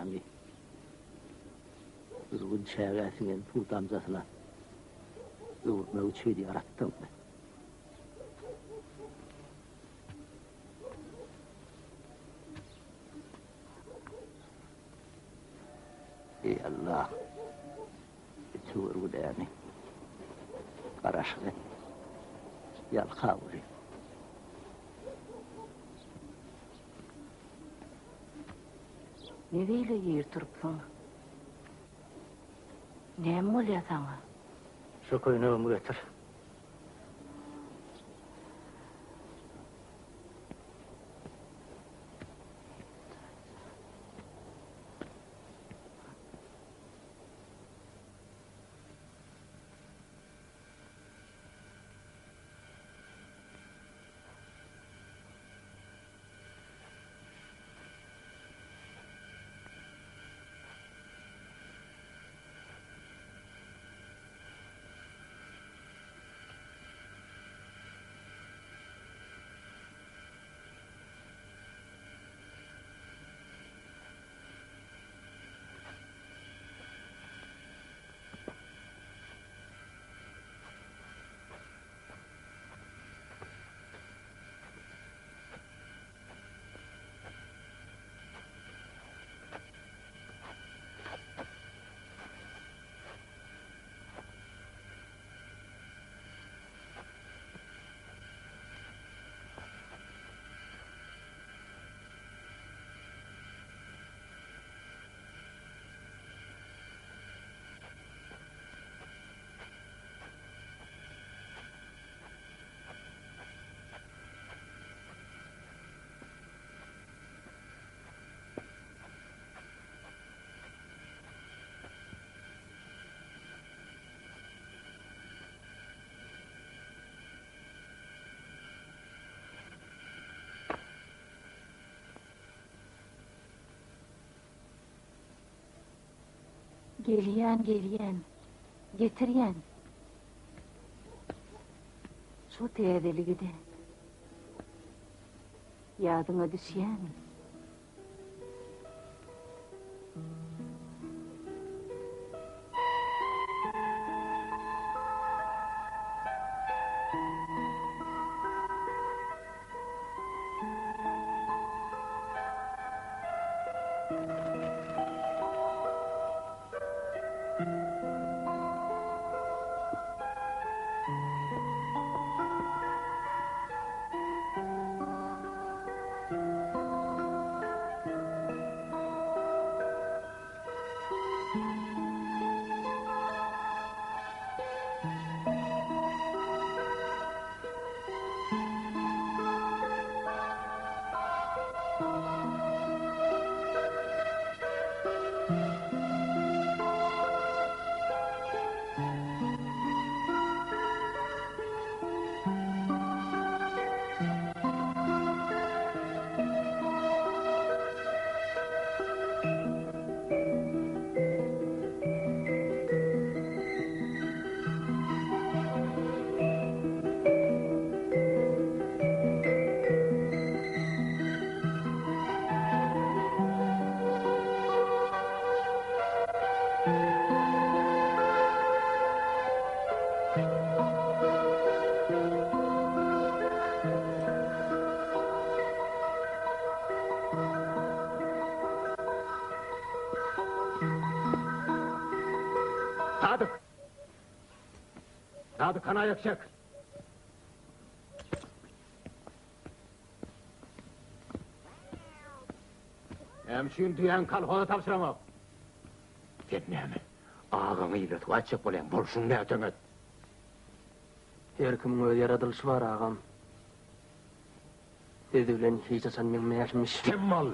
yani. Kızgın çeğresinin pul damcasına ıvırtma uçuydu yarattım. Ey Allah! Tüvür bu da yani. Karaşık et. Yalka vuruyor. Nereyle yer turupsun? Neyim oluyor sana? Şu koyunuğumu götür. Geliyen, getiriyen. Şu teyedeli de. Yadına düşen. Dadı kana yakacak. Hemşin diyen kalhona tapşıramam. Gitmeyemi. Ağını iletip açık bolayım. Bolşun ne ötün et. Her kimin öz yaradılışı var ağam. Dedi bilen hiç asan bilmeyermiş. Kim mal?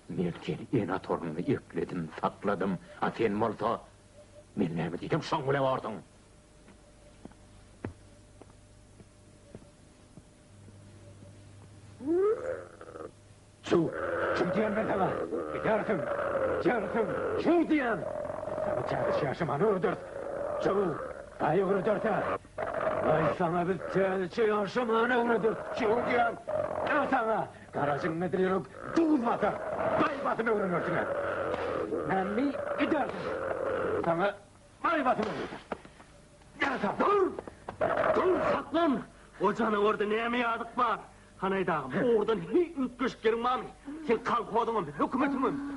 Melke'nin ena torununu yükledim, sakladım. Aten malta. Men näme dedim, şoň bilen bardyň. Şu diýen ben sana. Jartym, şu diýen. Çarşı yaşamanı öldürt. Şu, ayı öldürt. Ay sana bir çarşı yaşamanı öldürt. Şu diýen. Ula sana, garajın nedir yok, duğuz batı, bay batını öğreniyorsun ha. Memmi gidersin, sana bay batını öğrenir. Gel sen, dur! Dur saklan! Ocağına orada ne yemeği adık var? Hanaydağım, oradan hiç ütköşük gelin mami. Sen kalk odamın, hükümetimin.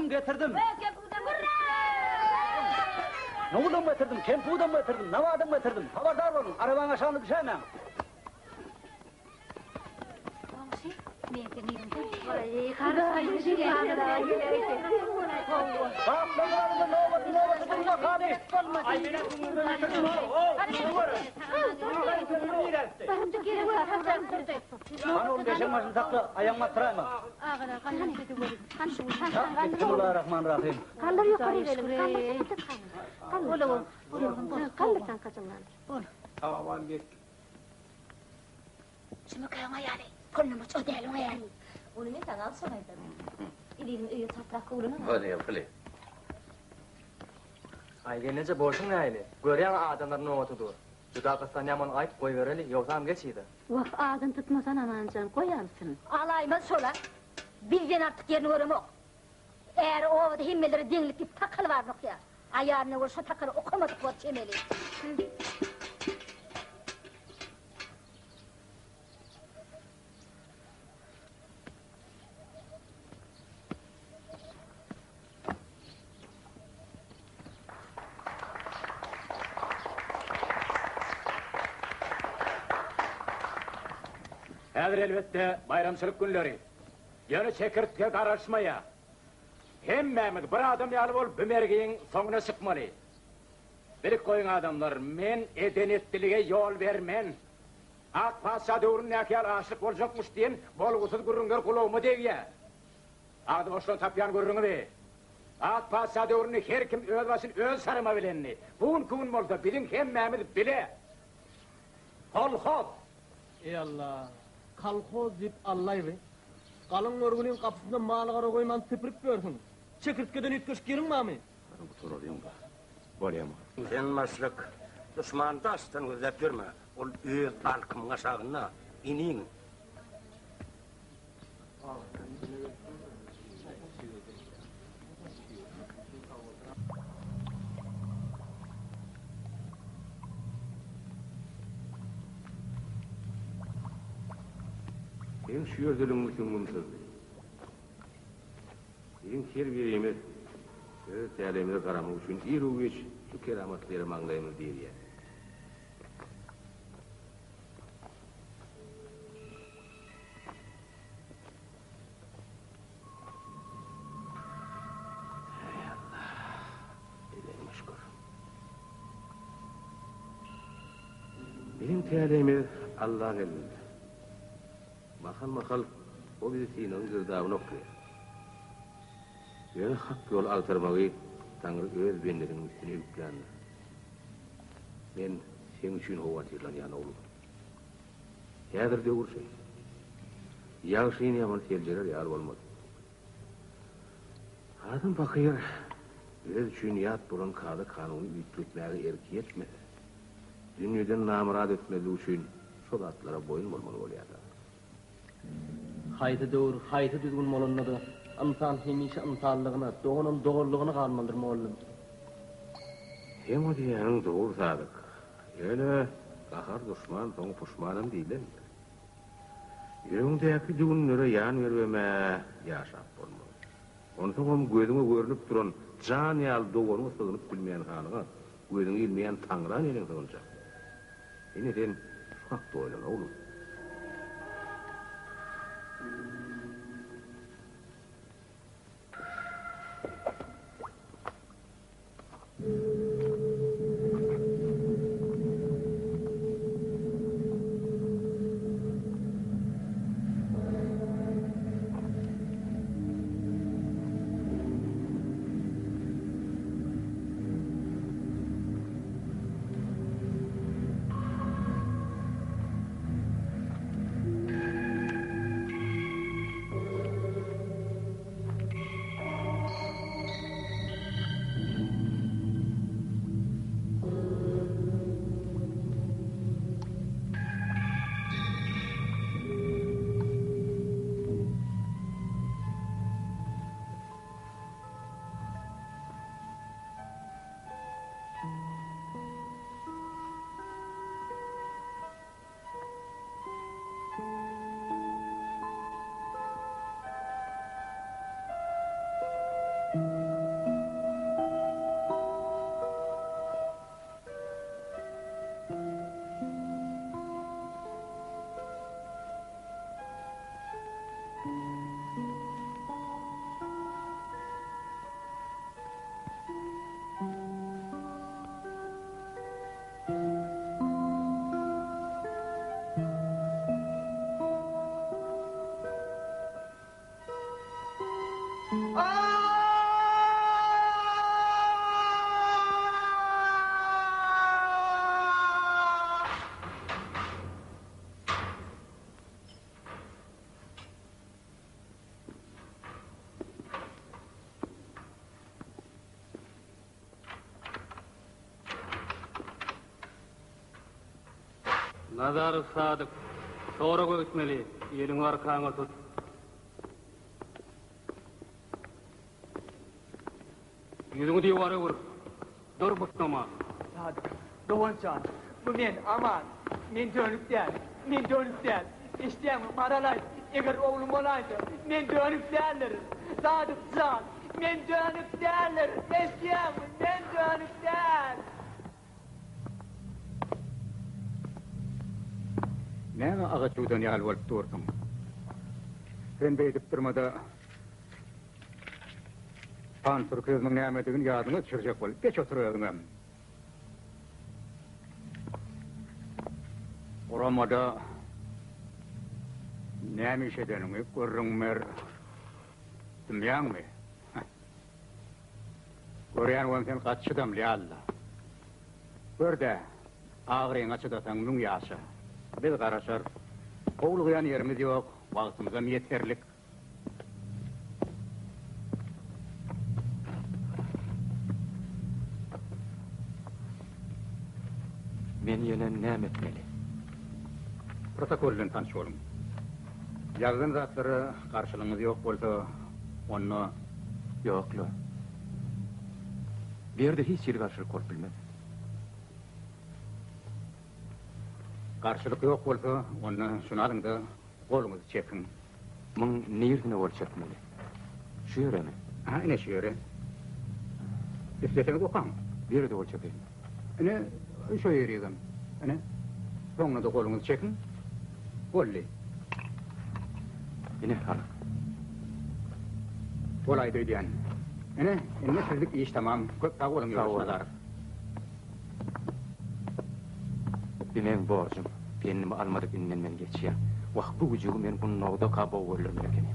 Getirdim. Noğudan getirdim, kempuğudan getirdim, navadan getirdim. Haberdar olun, arabanın aşağına düşemem. Tamam, ben arada novası bulacak hadi. Ay beni Hanım geçemezsin saklı, ayağıma attırayım. Bismillahirrahmanirrahim. Kaldır yukarı verelim. Kaldır. Kaldır sen kaçınlar. Aman bir. Şunu kayama yani. Kolunu ödeyelim yani. Onu ne sana sonaydı. İliğin iyi toprak uğruna. Hadi yapalım. Ay gelince boşun ne ayli? Görüyen adamların ne otudu? Juda kıstan yaman ayıp koy vereli, yoksa am geçiydi. Vah ağzın tutmasan amancan koyarsın. Alayma sola. Bizden artık yerini göremok. Eğer o himmeleri dinlik bir takıl var ya. Ayarını vur şu takılı okumadık bu çemeli. Hazır elbette bayramçılık günleri. Yönü çekirtke karışmaya. Hemmemiz bir adam yalı ol bümergeyin sonuna sıkmalı. Bilik koyun adamlar, men edenetliliğe yol vermen. Ak pasha dövrünün yakıyal aşık olacakmış diyen bolgusuz gürrünger kulağımı dev ya. Adı boşluğun tapyan gürrünü be. Ak pasha dövrünü her kim öz başın öz sarıma bilenini. Bugün kuvun bolsa bilin hemmemiz bile. Kolhot. Ey Allah! Kalkoz dip Allah'ı be. Kalın örgünün kapısında malgara koyman tıpırıp görsün. Çekirtkeden ütköş gelin mami. Sen maslak düşman dastan gözlep görme. Ol öz halkımın aşağına inin. Sen şüyördülüğün üçün mümsüz. Senin terbiyemiz, öz değerlerimize karamak üçün iru geç şu keramatları manglayımız değil ya. Ey Allah, eleyim şükür. Benim terbiyemiz Allah'ın elinde. Makal o bizi Sinan'ın gırdağını okuyor. Yani hak yol artırmayı Tanrı öz benlerinin üstüne yüklendi. Ben senin için hova tırlan yana oğlum. Yadır de uğursun. Yağışın yaman selceler yar olmadı. Adam bakıyor, öz için yat bulan kadı kanunu ütletmeye erki etmedi. Dünyadan namurad etmediği için sol atlara boyun olmalı oluyordu. Haydi doğru, haydi düzgün molunladı. İnsan hemişe insallığına, doğunun doğruluğunu kalmalıdır mollum. Hem o diyenin doğru sadık. Öyle kahar düşman, son puşmanım değilim. Yüreğindeki düğünlere yan vermeme yaşap olmalı. Onun son gözüme görünüp duran can yal doğunu sığınıp bilmeyen hanına, gözünü ilmeyen Tanrı'nın elin sığınacak. Yeniden hak doylan oğlum. Nazar Sadık. Sonra gitmeli. Elin arkana tut. Yüzünü divara vur. Dur bıkkama. Sadık, doğancan. Bu men aman. Men dönüp değil. Men dönüp değil. İsteyem maralay. Eğer oğlum olaydı, men dönüp değerlerim. Sadık can, men dönüp değerlerim. İsteyem, men dönüp değer. Näme agaçudan ýaly bolup durdum. Sen beýdip durmada Pan Türküzniň näme degin ýadyňa düşürjek bolup geç oturýardym. Oramada näme iş edenimi görrüňmer bilýärmi? Görýän bolsam sen gaçydam ýalla. Görde agryň açydataň müň ýaşa. Biz garaşar, owlugayan yerimiz yok, wagtymyzam ýeterlik. Men ýene näme etmeli? Protokolden tanış bolum. Ýazgyn zatlary garşylygyňyz ýok bolsa, onu Ýoklo. Berde hiç ýeri garşylyk bolup bilmez. garşylyk ýok bolsa, onu şunalyňda goluňyzy çekin. Muň nerine bolçakmaly? Şu ýeremi? Ha, ine şu ýere. Isleseňiz okaň. Berde bolçakay. Ine şu ýerigem. Ine soňuna da goluňyzy çekin. Bolly. Ine har. Bolay diýen. Ine sizlik iş tamam. Köp sag bolun ýoldaşlar. Benim borcum, benimi almadık innen men geçýär. Wagt bu güjügi men bunu nowda kaba bolurlar eken.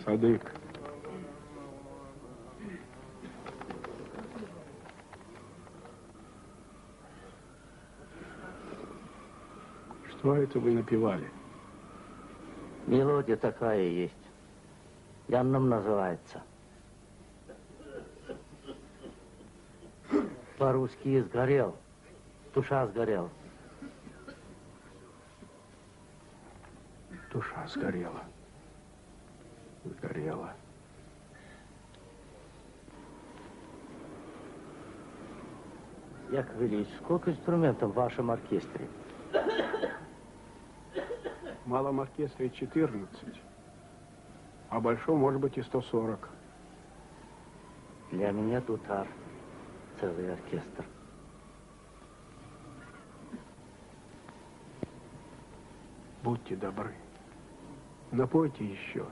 Садык. Что это вы напевали? Мелодия такая есть. Янном называется. По-русски сгорел. Душа сгорела. Душа сгорела. Сгорела. Яков Ильич, сколько инструментов в вашем оркестре? В малом оркестре 14, а в большом может быть и 140. Для меня тутар. Целый оркестр. Будьте добры. Напойте еще.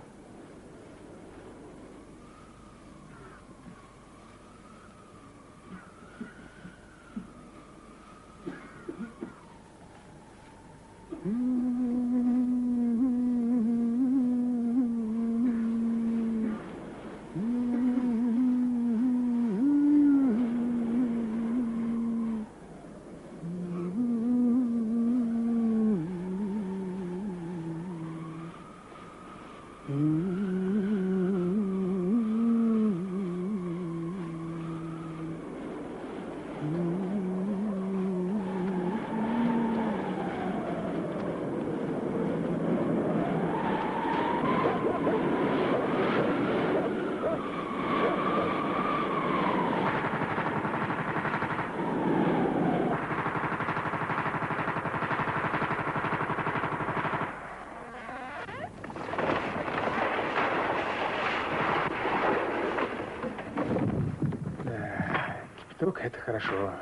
Это хорошо.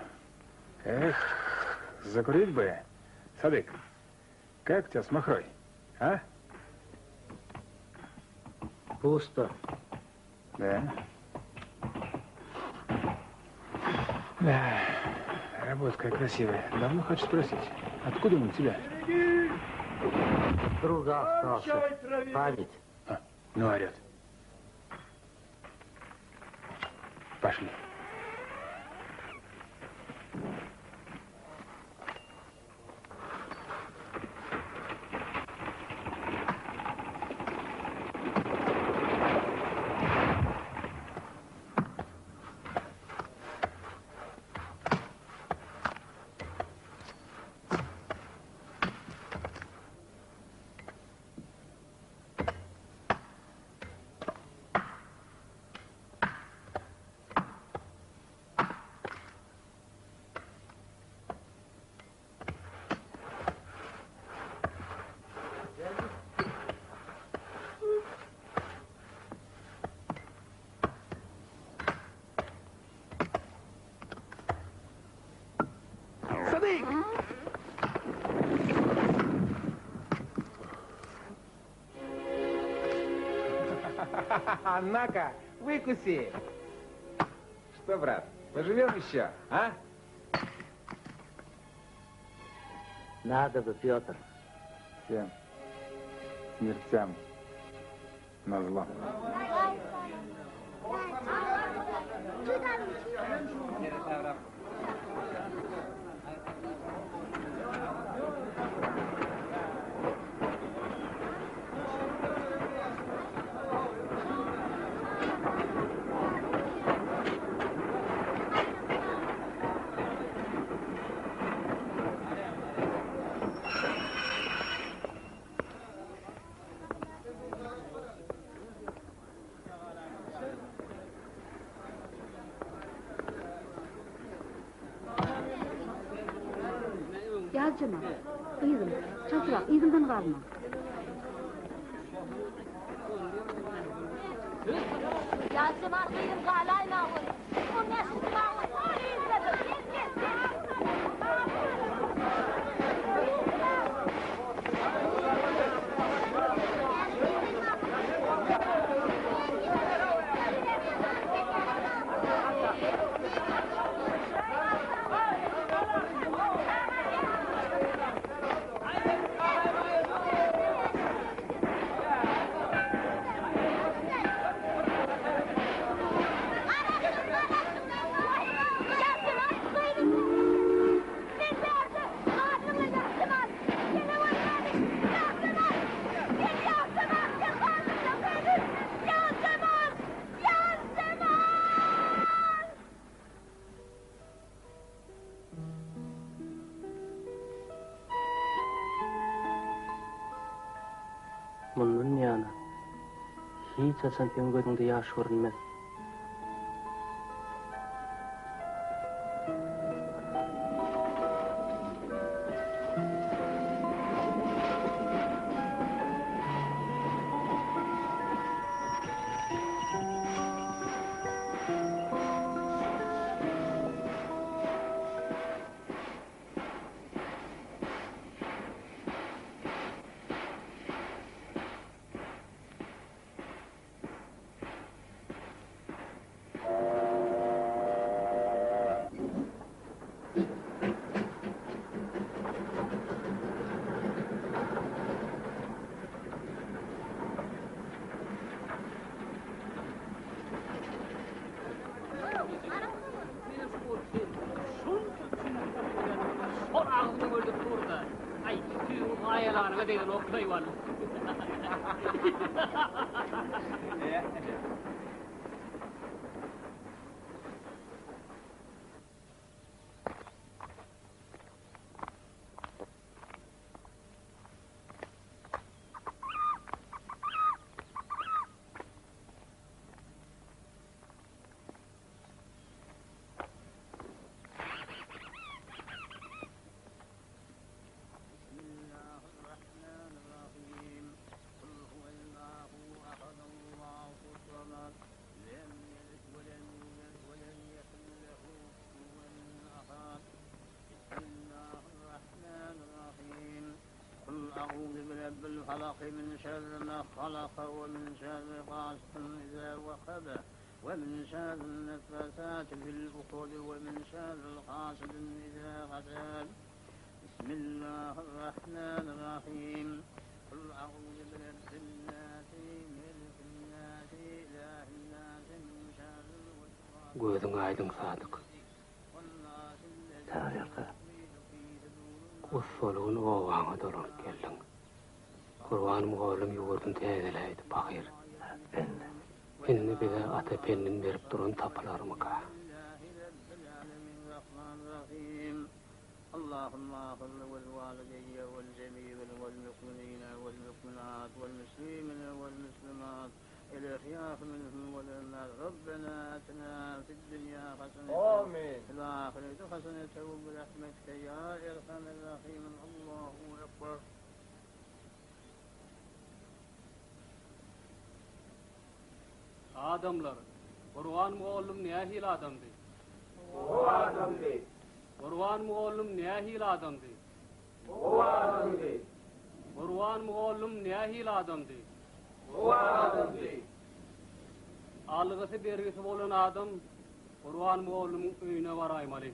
Эх, закурить бы. Садык, как у тебя с махрой, а? Пусто. Да? Да, работка красивая. Давно хочу спросить, откуда он у тебя? Друга остался. Память. Ну, орет. Пошли. На-ка, выкуси. Что, брат, поживем еще, а? Надо бы, Петр. Всем смертям назло. açma. İzin, çatırak, izinden kalma. Yansım artıyım kalayla olur. O nesin bağlı? Bunun yana hiç asan pen gözünde yaş görünmez. أعوذ برب الفلق من شر ما خلق ومن شر غاسق إذا وقب ومن شر النفاثات في العقد ومن شر حاسد إذا حسد بسم الله الرحمن الرحيم قل أعوذ برب الناس ملك الناس إله الناس من شر الوسواس Gözün aydın sadık. Tarihe usulun ovağına dolan geldin. Kurbanım oğlum yurdun tezeleydi bakir. Inni bize ata pennin verip durun tapılarımı ka. اللهم اغفر والوالدي والجميع والمؤمنين والمؤمنات والمسلمين والمسلمات الأحياء منهم والأموات ربنا آتنا في الدنيا حسنة آمين في الآخرة حسنة برحمتك يا أرحم الراحمين الله أكبر Adamlar, Kur'an muallim niyahil adamdı. O adamdı. Kur'an muallim niyahil adamdı. O adamdı. Kur'an muallim niyahil adamdı. O adamdı. Algısı bergisi bolan adam Kur'an muallimin öyüne varaymalı.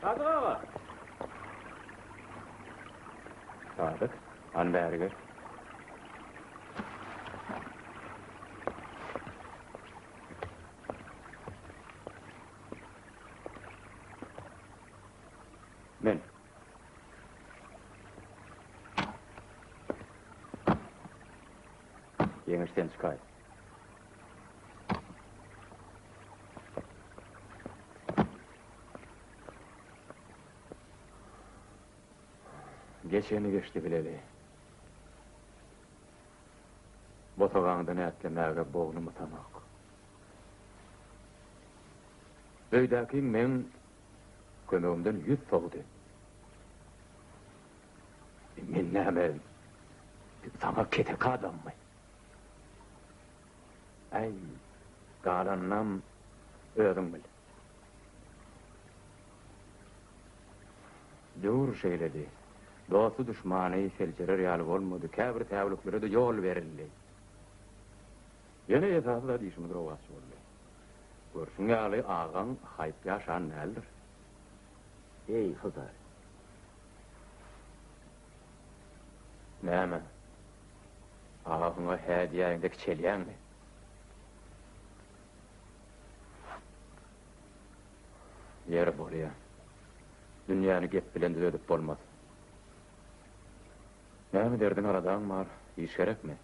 Sadık ağa. Sadık, an bäri gel. Men. Yeňişden çykaý. Geçeni geçti bileli. Botogağından ätlemäge boğnumu tamak. Öýdäki men kömegimden yüz soğudy. Men näme sana ketek adammy? Ay, galannam öýüň bil. Dur şeýledi. Dostu düşmany selçerer ýaly bolmady. Käbir täwlüklere de ýol berildi. Ýene ýetasy da diýişimi drawasy boldy. Görşüň ýaly ağaň haýp ýaşan nädir? Ey Hızar. Näme? Ağaňa hädiýäňdeki çelýäňmi? Ýer bolýar. Dünýäni gep bilen düzedip bolmaz. Näme derdin aradan var, iş gerekmi?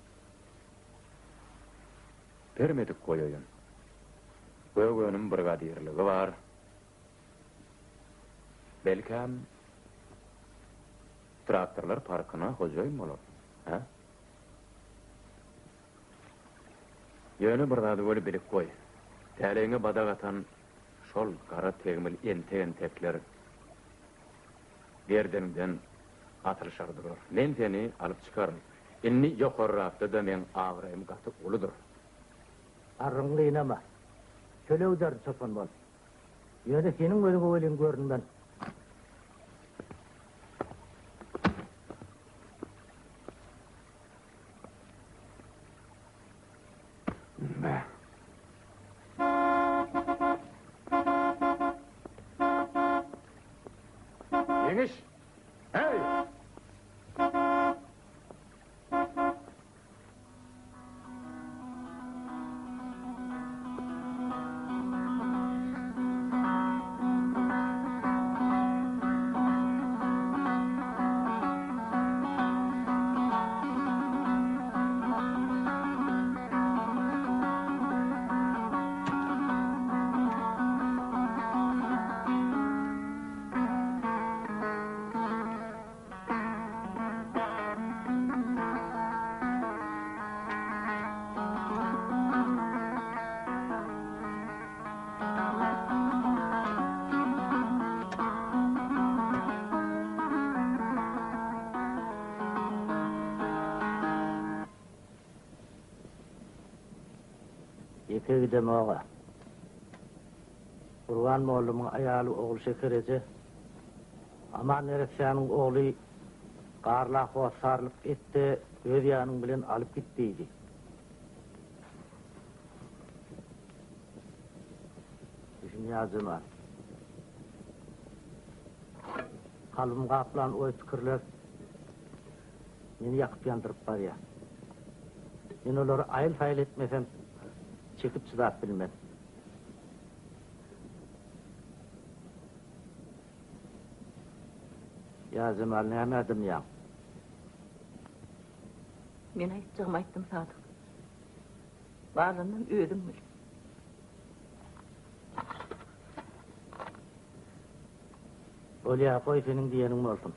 Permedik koýaýyn. Gögönüm brigadirligi var. Belkam traktorlar parkyna hojaýyn bolar. Ha? Ýöne bir zady bolup bilip koý. Täleňe badak atan şol gara tegmil entekler gerdeninden atılışardyr. Men seni alıp çıkarım. Inni ýokarrakda da men ağrym gaty uludur. Arryňly inama. Çölewder çapan bol. Ýöne seniň gözüňe welin göründen. Yemiş. Hey! Epey deme ağa. Kurban moğlumun ayalı oğlu Şekerece, aman Ereksyan'ın oğlu qarlaq sarılıp etti, öz yanın bilen alıp gittiydi. Düşün yazım var. Kalbim kaplan oy tükürler, beni yakıp yandırıp var ya. Ben onları ayıl fayıl etmesem, çekip çıdap bilmem. Ya Zemal näme adım ya? Men aýtjagym aýtdym Sadyk. Barlyndan ödüm bil. Bolýa koy senin diýenim bolsun.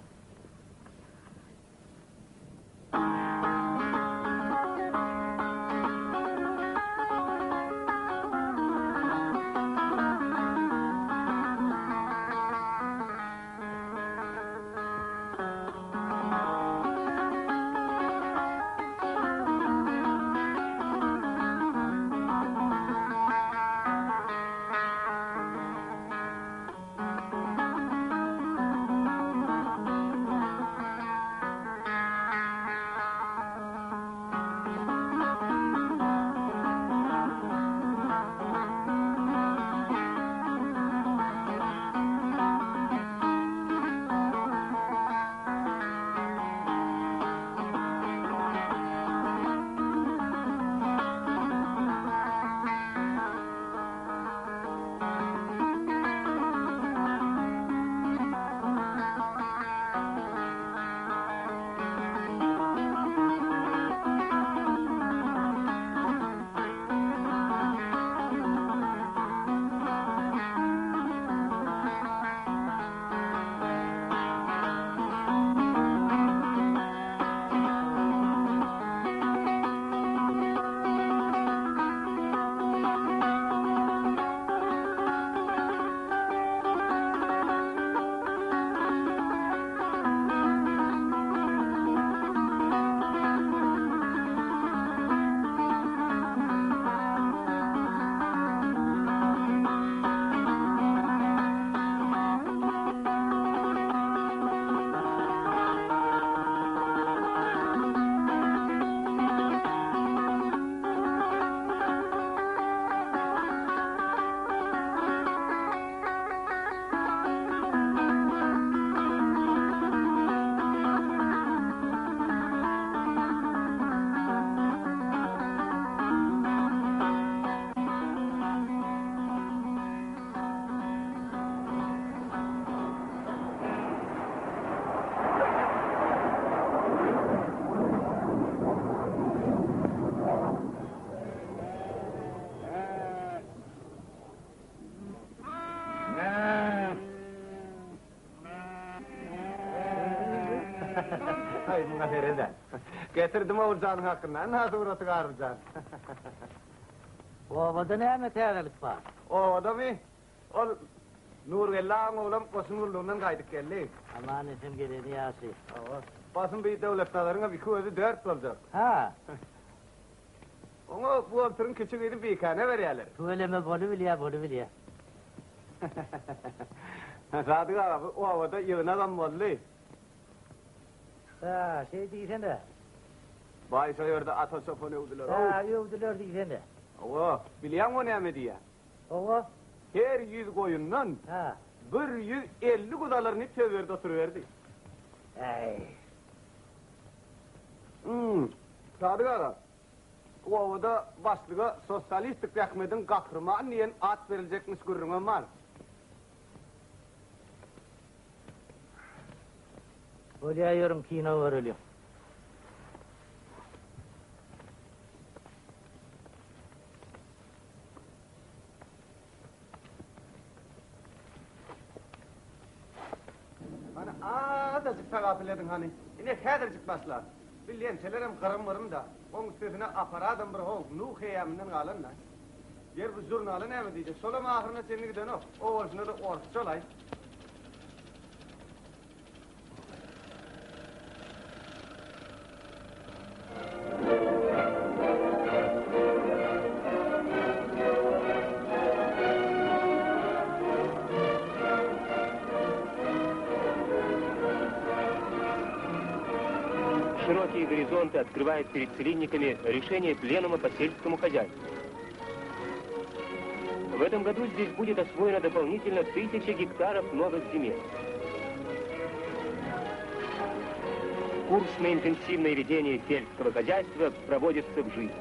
Hay buna ferede. Getirdim Oğulcan'ın hakkından, nasıl uğratı Arıcan? Ovada näme tägelik bar? Ovada mı? Ol, Nurgella'nın oğlum Kosunurluğundan kaydık geldi. Aman esim geleni yası. Basın bir devletlerine bir kuvveti 4 olacak. Ha. Onu bu oturun küçük edip bir ikane veriyorlar. Söyleme bolu bilye. Sadık abi, o havada yığın adam oldu. Ha, şey diysen de. Baysa yörde atosofonu övdüler. Ha, övdüler diysen de. Ova, biliyor musun ne mi diye? Ova. Her 100 koyundan 150 kudalarını çevirdi oturuverdi. Ey. Sadık abi, o havada başlığa sosyalistik yakmedin kakrımağın niyen at verilecekmiş gurruna var. Olayıyorum kino var ölüyorum. Hani azıcık tagafiledin hani. Yine kadercik başlar. Bilyen çelerim karım varım da. Onun üstüne aparadım bir hol. Nuh heyamından alın lan. Yer bu jurnalı ne mi diyecek? Solama ahırına seni giden o. O orijinali orta çolay. Широкие горизонты открывает перед целинниками решение пленума по сельскому хозяйству. В этом году здесь будет освоено дополнительно 1000 гектаров новых земель. Курс на интенсивное ведение сельского хозяйства проводится в жизнь.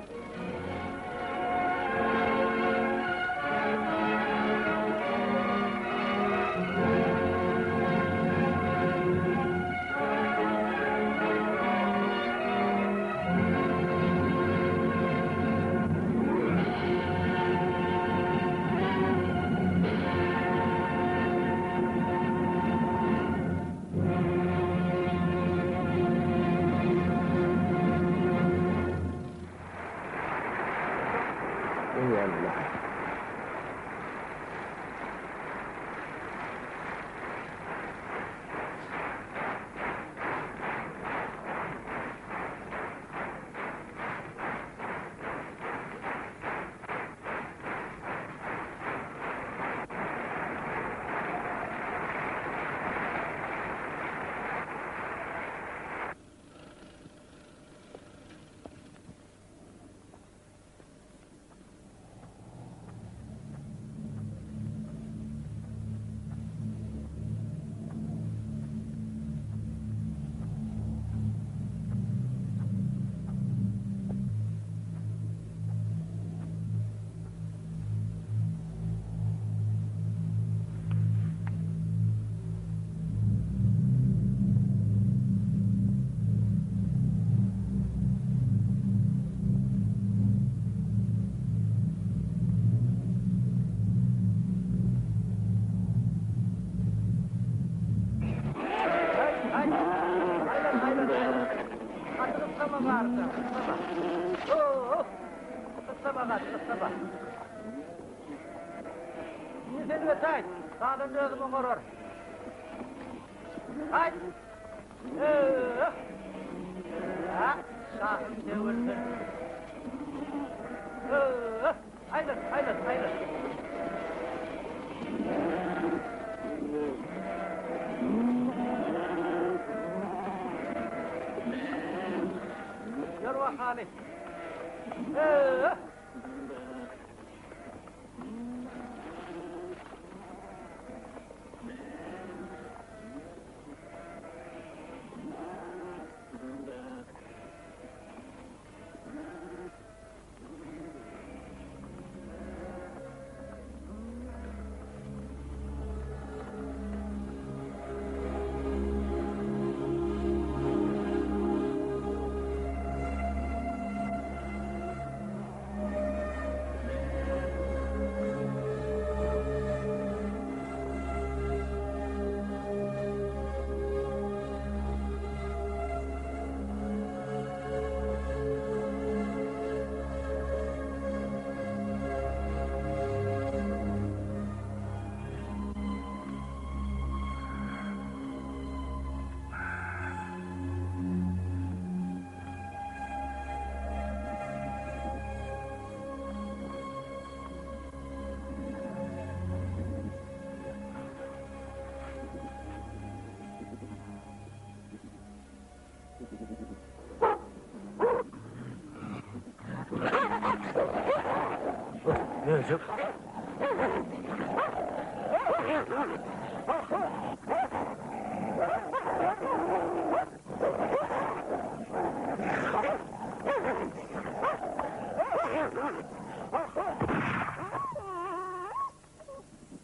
Böcek.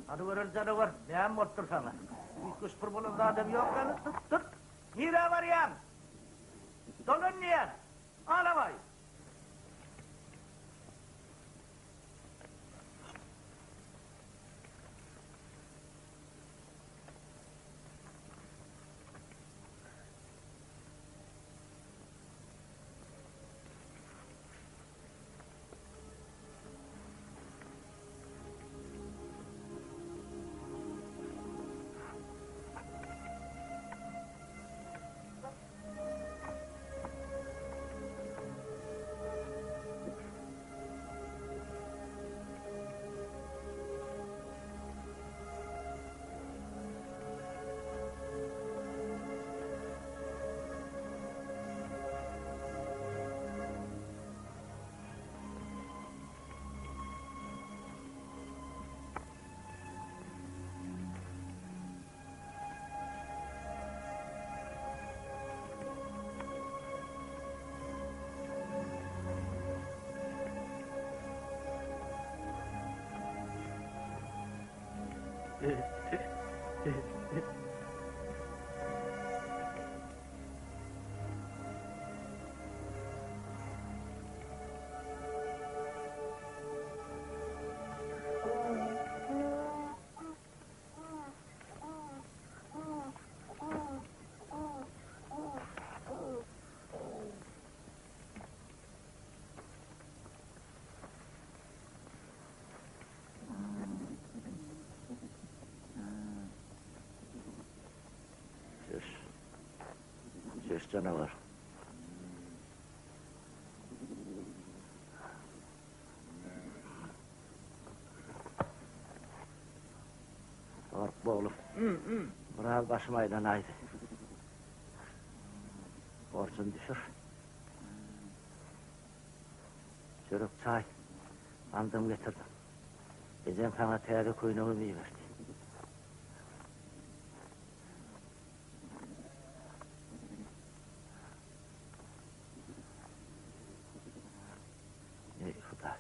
Hadi görül canavar, näme bolup dursaňa? Üç bir bolan adam ýok lan, tut. Nire barýan? Dolan niýer? Alamay. Ses canavar. Korkma oğlum. Biraz başım aylanaydı. Borcun düşür. Çörük çay. Andım getirdim. Gecem sana teyze kuynuğu verdi. Ey Huda.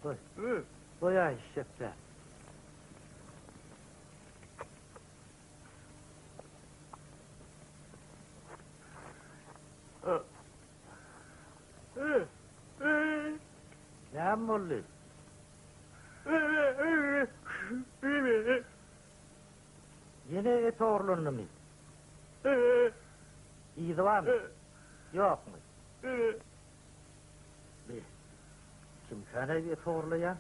Koy. Koy ay şefte. Ne oldu? Yine et oğurlandı mı? İyi de var mı? Yok mu? Kim sana et oğurlayan?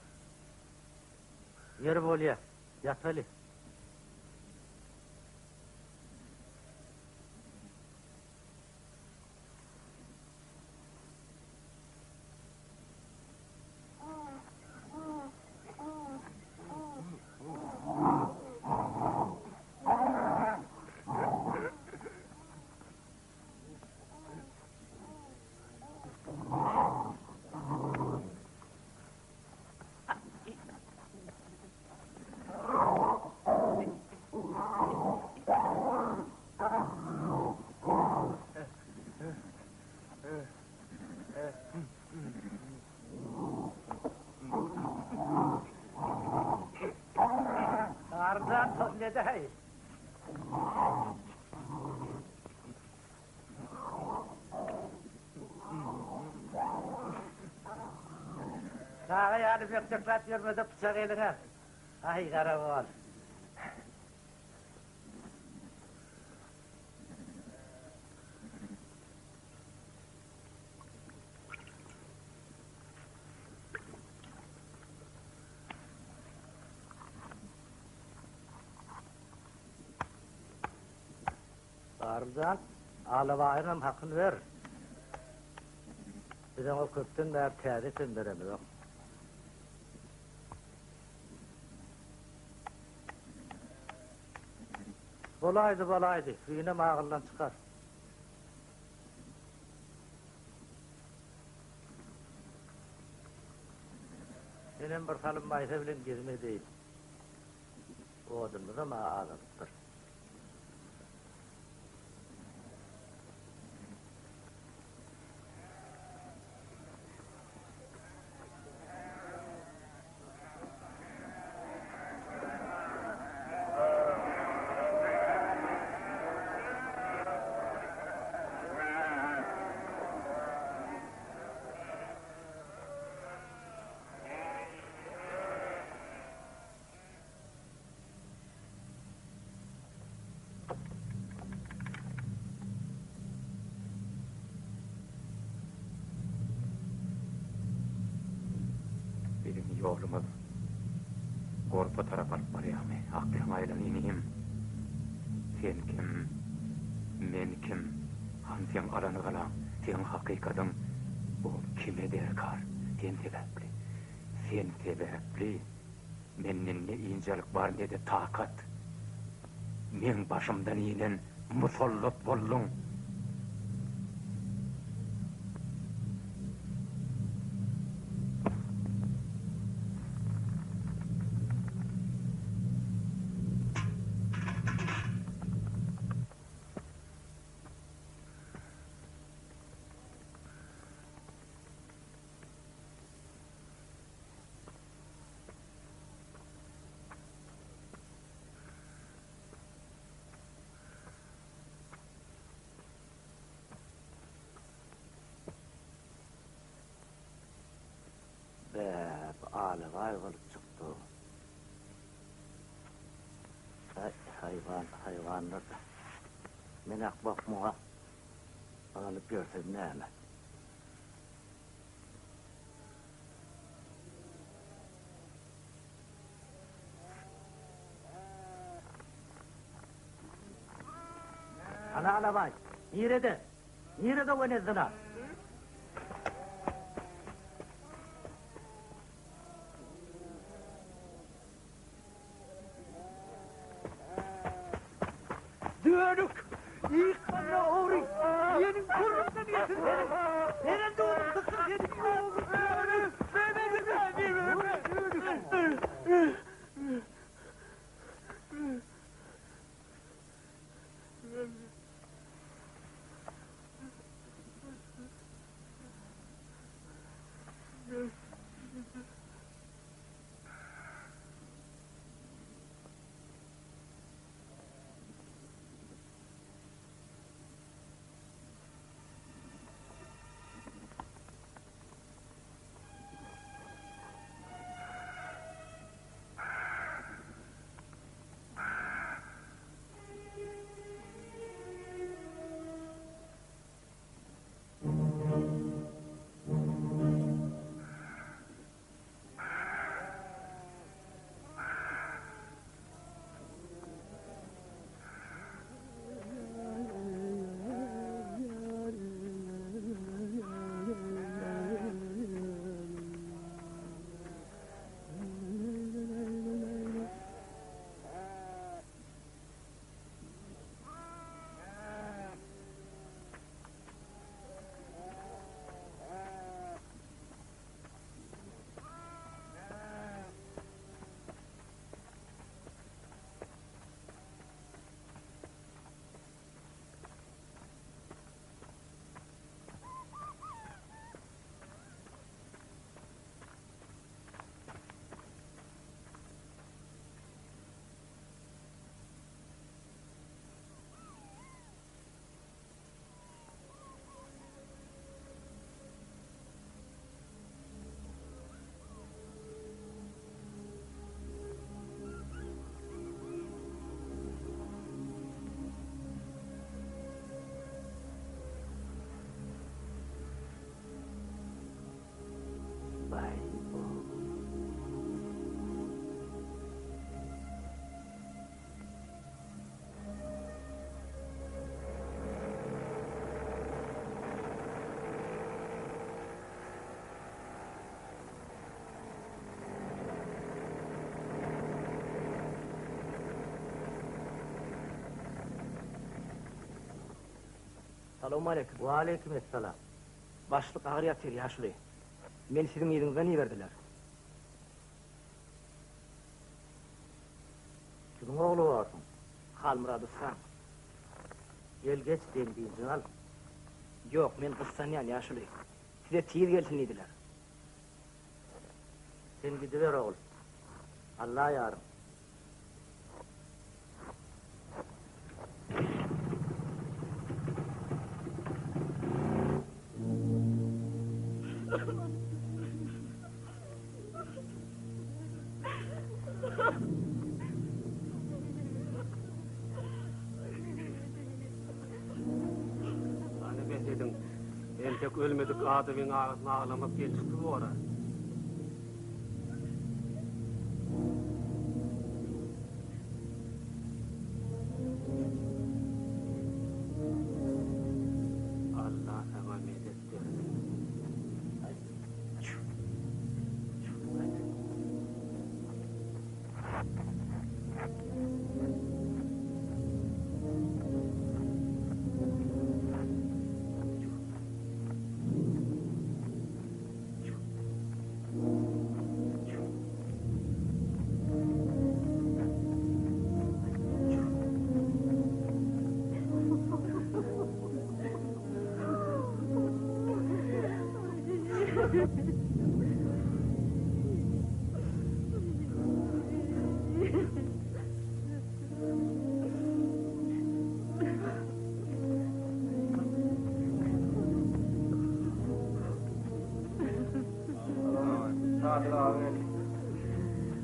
Yeri bol ya, yat öyle. Tarzan topladı hayır. Sağa yardım yapacaklar görmede bıçak eline. Ay karaval. Karılcan, ağlabayınam hakkını ver. Bize o köpten beri tezekten veremiyor. Bolaydı, yine mağıldan çıkar. Benim bir salım maysa bilen gezme değil. O adımda da mağazalıktır. Benim yolumuz korku taraf alıp barıyami. Aklım aylan iniyim. Sen kim? Men kim? Hansen alanı kalan, sen hakikatın bu kime derkar? Sen sebepli. Sen sebepli. Menin ne incelik var ne de takat. Men başımdan inen musallat bollun. Ağlabay olup çıktı. Hayvanlar da menak bakmaya alıp görsem neyme. Ana ağlabay, nerede? Nerede o nezina? Dönük! İlk bana uğrayın! Yenin kurumdan yesin seni! Senin doğru tıkır senin oğlum! Dönük! Mehmet'in abi! Dönük! Assalamu alaikum. Wa alaikum assalam. Başlık ağır yatır yaşlı. Men sizin yerinizden iyi verdiler. Kimin oğlu olsun? Halmurad Ussan. Gel geç dendiğin al. Yok, men kıssan yani yaşlı. Size tiyiz gelsin dediler. Sen gidiver oğul. Allah'a yarım. Hani ben dedim, ben tek ölmedik adamın ağzına ağlamak gel çıktı bu ara. Allah sana medet versin.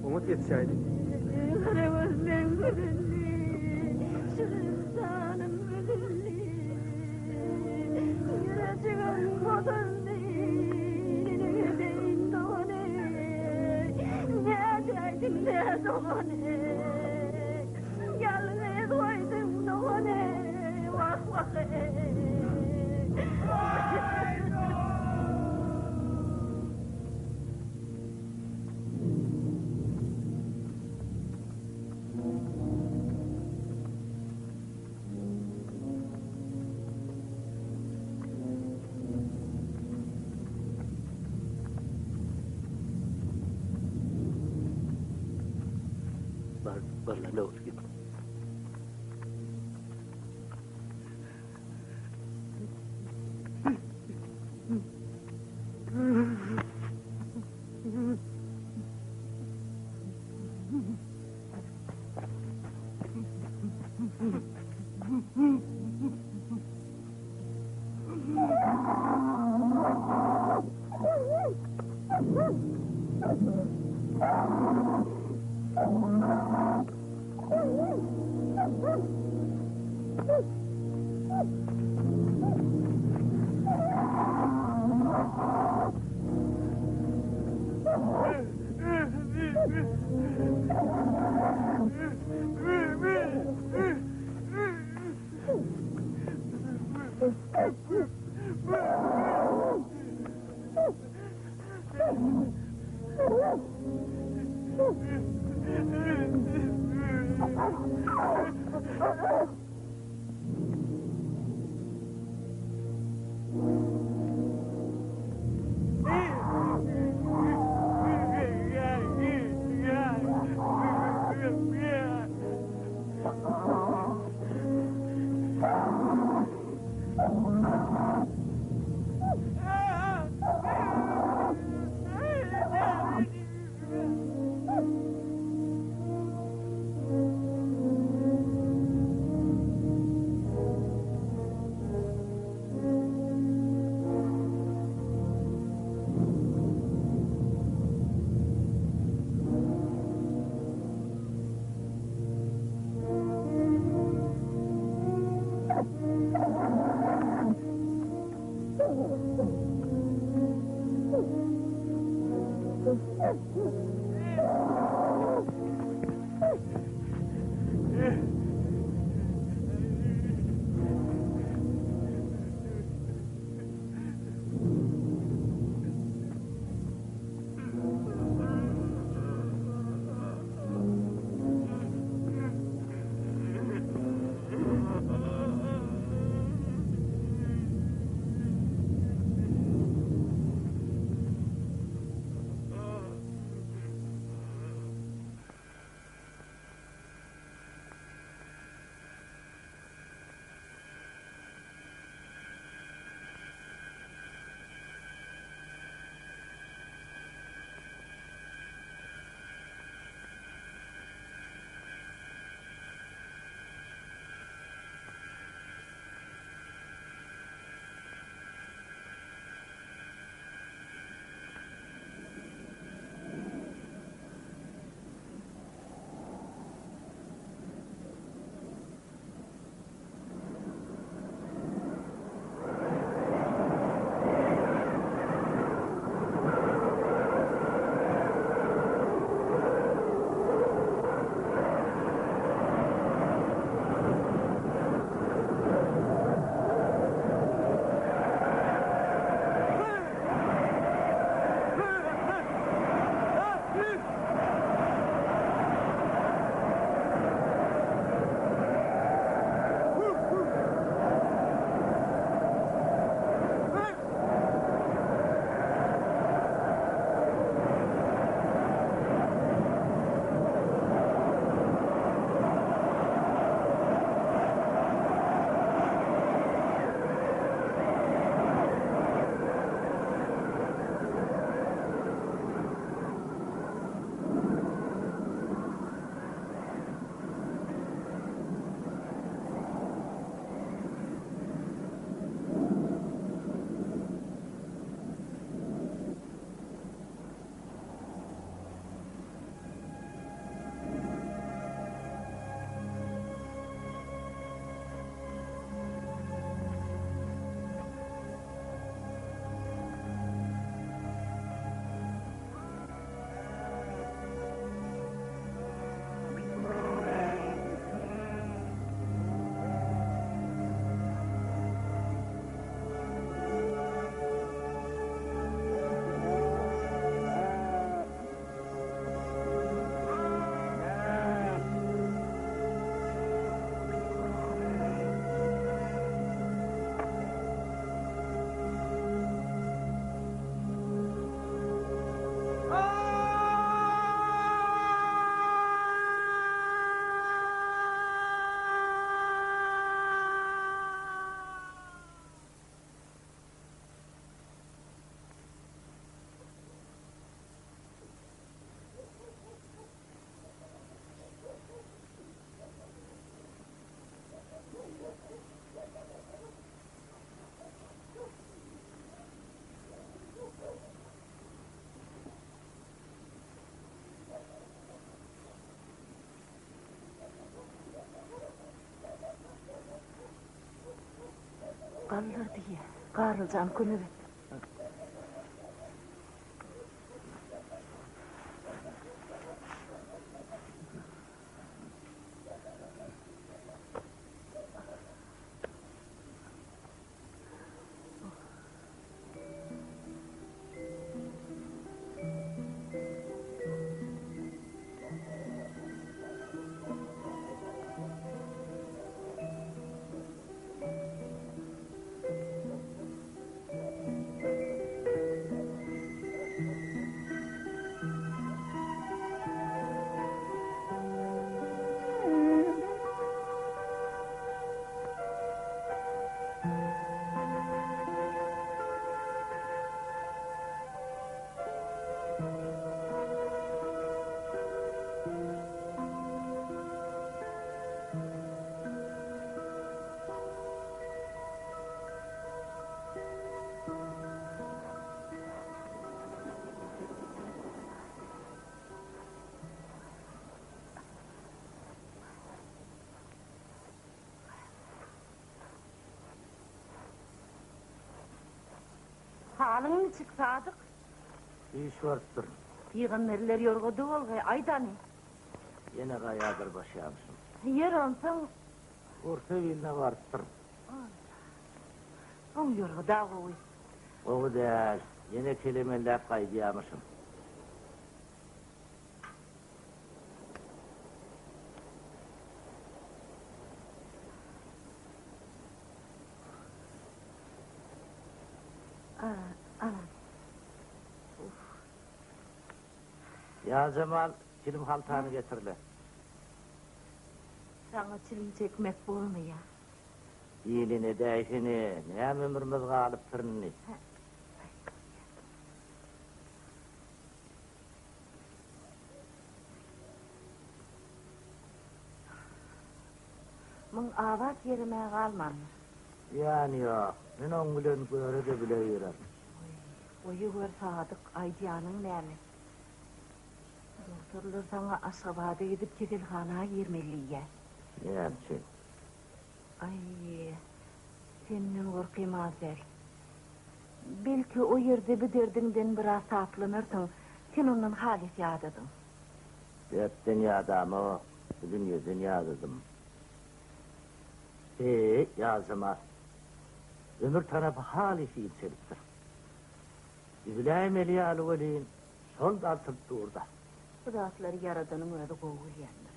Umut yetişeydi. Barla ne olur git. Agırdı ya. Qarılcan künü bit. Halın çık Sadık. İş vardır. Peygamberler yorgudu olgay aydanı. Yine gayadır başlamışım. Yer olsan Orta biline vardır. on yorguda oy. O değil. Yine kelimeler kaydiyamışım. Ya Cemal, kilim haltanı getirle. Sana çilim çekmek bolmaya. İyiliğini, değişini, neyem ömrümüz kalıp tırnını. Mın avaz yerime kalmam. Yani yok, ben on gülen göre de bile yürür. Oyu gör Sadık, Aydiyanın nemi. Doktorlar sana Aşgabat'a gidip kesilhanaya girmeliye. Ne yapsın? Ay, senin korkayım Azel. Belki o yerde bir derdinden biraz saflanırsın, sen ondan halis yadadın. Hep dünyada ama o, dünya dünyadadım. Yazıma, ömür tarafı halis yükseliptir. İzlâim Eliyalı Veli'nin sol daltıp durda. Kudatları yaradanın öyle kovul yandır.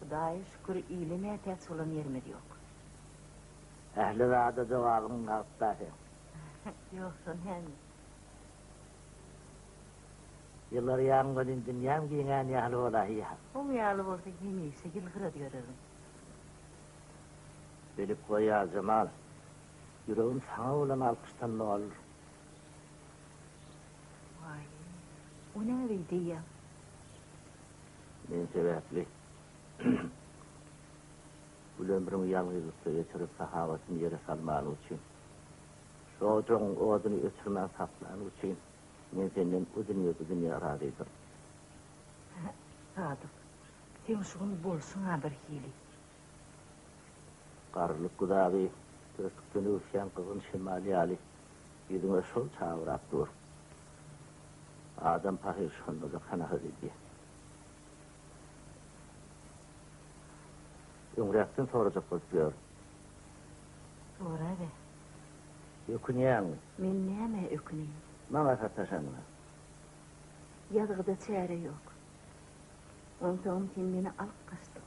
Kudaya şükür iyiliğine tek olan yerimiz yok. Ehli râda devağımın altları. Yoksun hem. Yılları yağmurun dünyam giyinen yağlı olayı ya. O yağlı olsa yemeyse yılgıra diyorum. Bilip koy ya Cemal. Yüreğim sana olan alkıştan ne olur? Vay, o ne öyleydi ya? Ben sebepli. Bu ömrümü yalnızlıkta geçirip sahavatını yere salmanı için. Çocuğun odunu ötürmen saklanı için. Ben senden o dünya razıydım. Sadık, sen şunu bolsun ha bir hili. Karlık kudağı, dörtlükten üşen kızın şimali ali. Yüzüne sol çağırak dur. Adam pahir şunu da kanahı dedi. Ümretten soracak diyor. Sonra be. Ökünyen mi? Men neme öküneyim? Bana sataşan mı? Yazgıda çare yok. Ondan sen beni alıp kaçtın.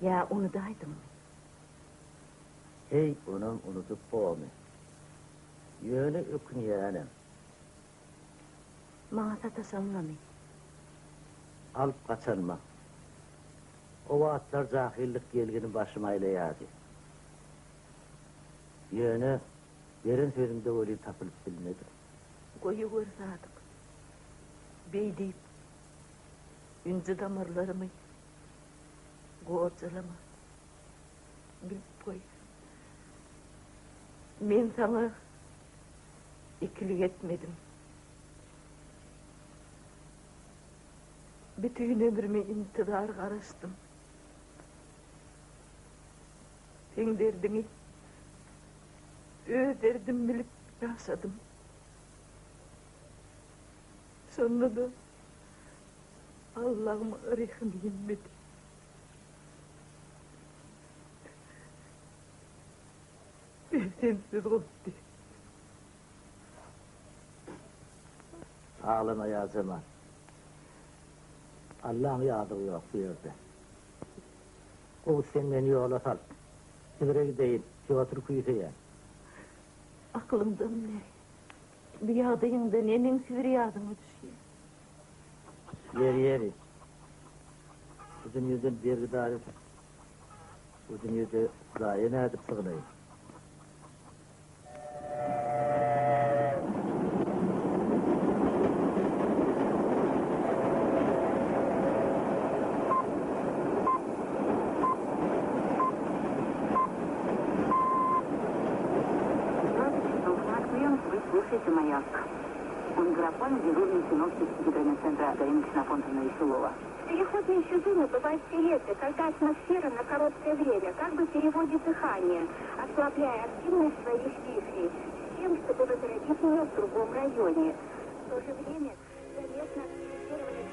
Ya onu daydın mı? Hey unum unutup boğumu. Yönü ökünyenim. Bana sataşanla mı? Alıp kaçanma. O vaatlar cahillik gelginin başıma ile yağdı. Yönü yerin sözümde öyle tapılıp bilmedi. Koyu gör Sadık. Bey deyip, üncü damarlarımı gorcalama. Bilip koy. Men sana ikilik etmedim. Bütün ömrüme intidar karıştım. Sen derdini Derdim bilip yaşadım. Sonra da Allah'ıma arayın bilmedi. Sensiz oldu. Ağlama ya zaman. Allah'ın yağdığı yok bu yerde. O sen beni yola sal. Sivire gideyim. Şu otur kuyuya. Aklımdan ne? Bir yağdayın da nenin sivri yağdığını düşüyor. Yeri. Bu dünyadan bir gıdarı. Bu dünyada Kudaya ne edip sığınayım. Слушайте «Маяк». Он графон, где вывели синоптик гидрометцентра Гаиныча Афонтовна Веселова. Переходные сезоны бывают в лето, когда атмосфера на короткое время как бы переводит дыхание, ослабляя активность своих вихрей, с тем, чтобы возродить ее в другом районе. В то же время заметно активизирование.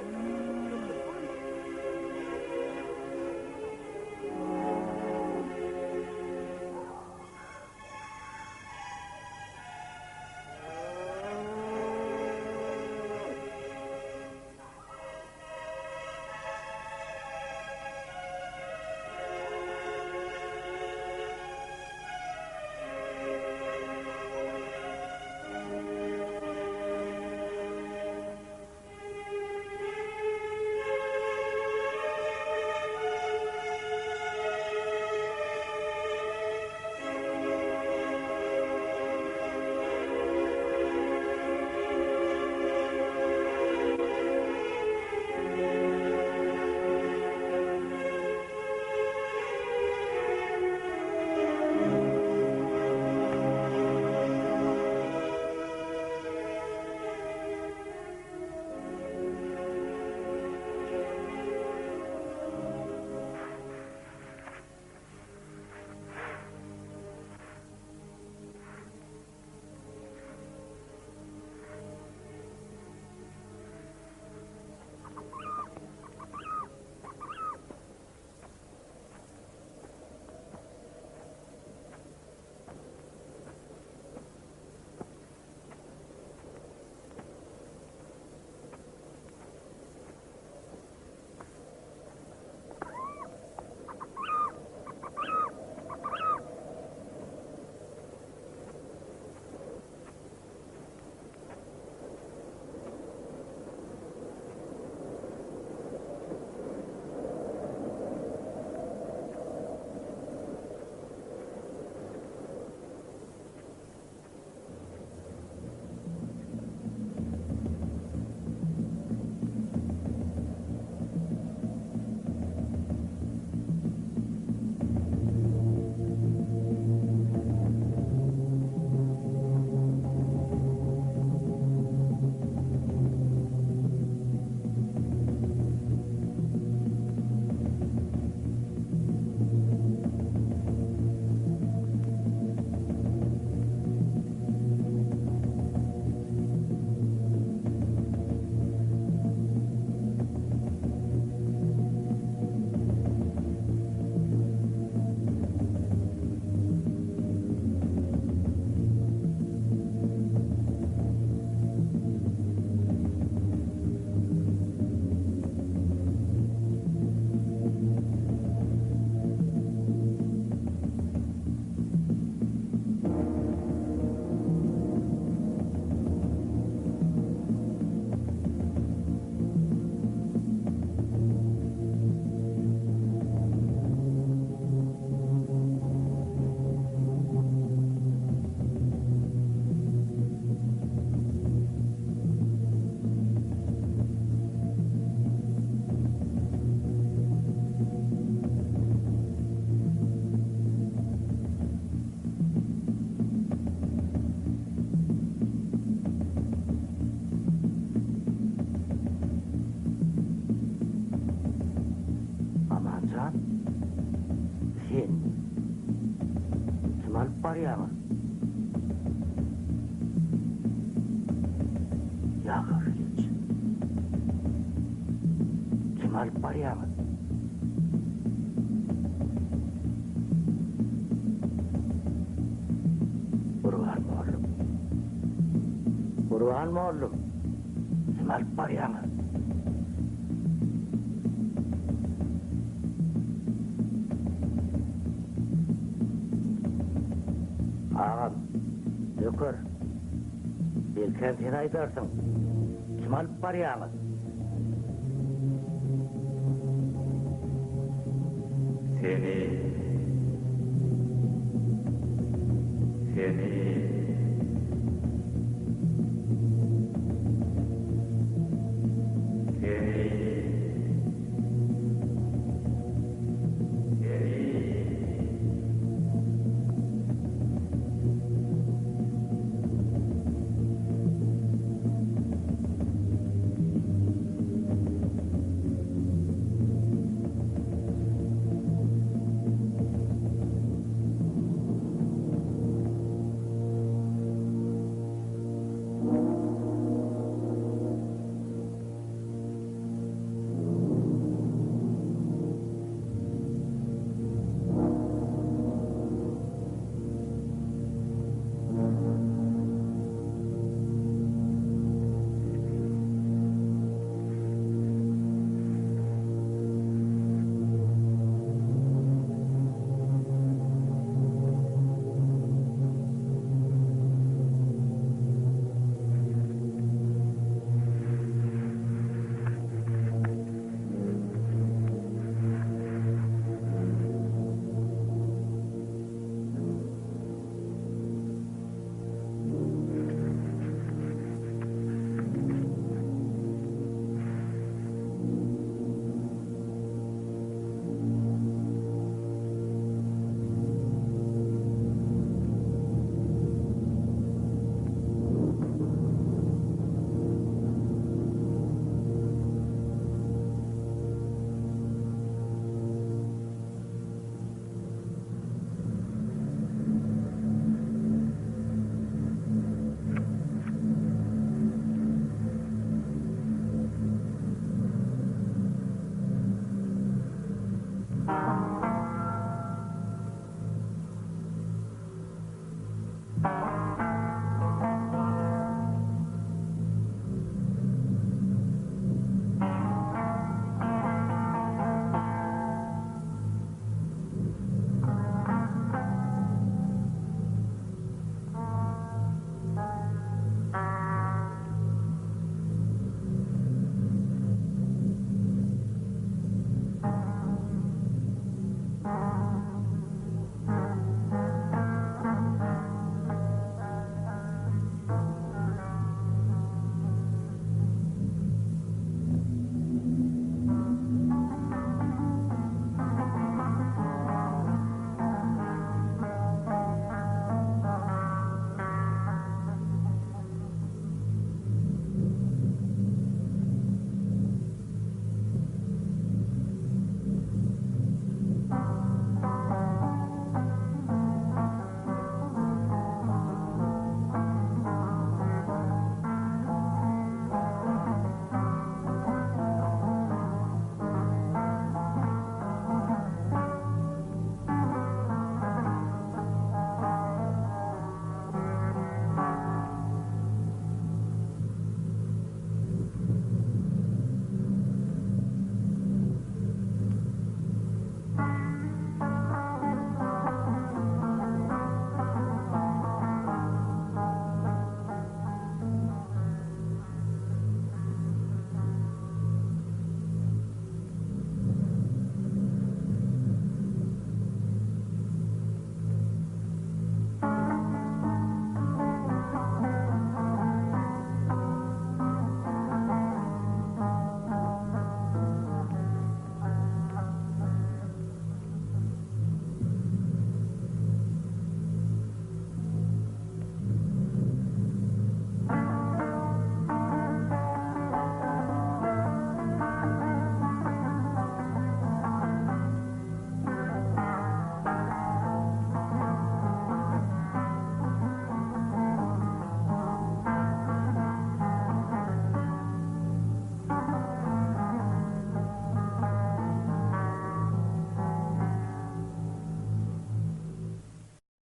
Sen kim alıp barýaňyz? Yakovlevich. Kim alıp barýarmy? Burhan mollum. Kim alıp barýarmy? Ağam, Dökür. Belkem sen aydarsın. Kim alıp barýarmy? Seni